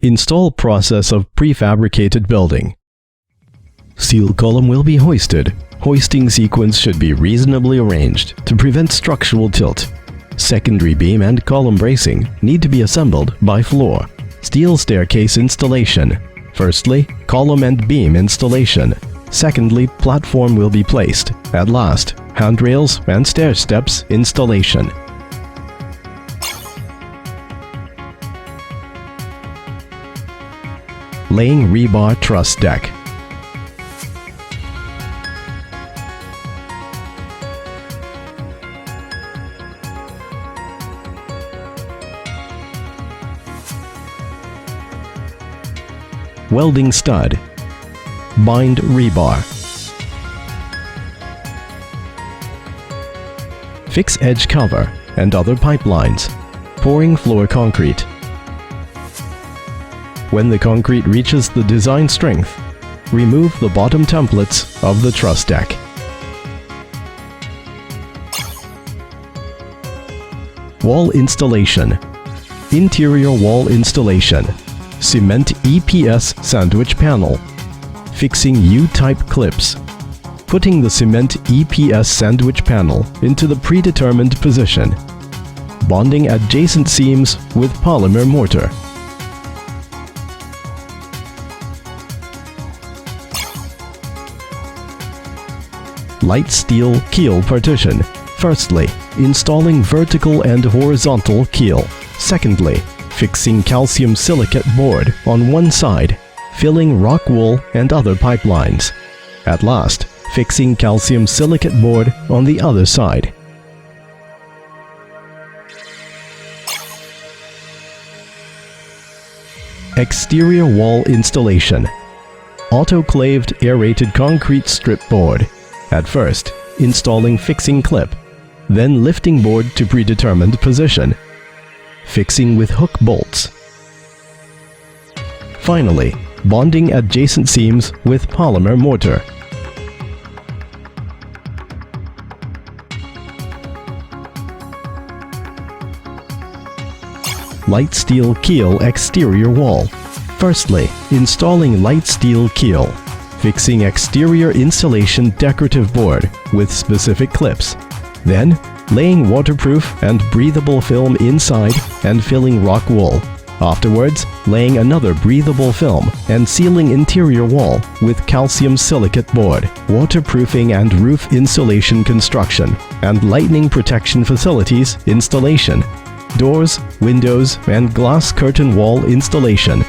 Install process of prefabricated building. Steel column will be hoisted. Hoisting sequence should be reasonably arranged to prevent structural tilt. Secondary beam and column bracing need to be assembled by floor. Steel staircase installation. Firstly, column and beam installation. Secondly, platform will be placed. At last, handrails and stair steps installation. Laying rebar truss deck. Welding stud. Bind rebar. Fix edge cover and other pipelines. Pouring floor concrete. When the concrete reaches the design strength, remove the bottom templates of the truss deck. Wall installation. Interior wall installation. Cement EPS sandwich panel. Fixing U-type clips. Putting the cement EPS sandwich panel into the predetermined position. Bonding adjacent seams with polymer mortar. Light steel keel partition. Firstly, installing vertical and horizontal keel. Secondly, fixing calcium silicate board on one side, filling rock wool and other pipelines. At last, fixing calcium silicate board on the other side. Exterior wall installation. Autoclaved aerated concrete strip board. At first, installing fixing clip, then lifting board to predetermined position. Fixing with hook bolts. Finally, bonding adjacent seams with polymer mortar. Light steel keel exterior wall. Firstly, installing light steel keel. Fixing exterior insulation decorative board with specific clips. Then, laying waterproof and breathable film inside and filling rock wool. Afterwards, laying another breathable film and sealing interior wall with calcium silicate board, waterproofing and roof insulation construction, and lightning protection facilities installation. Doors, windows, and glass curtain wall installation.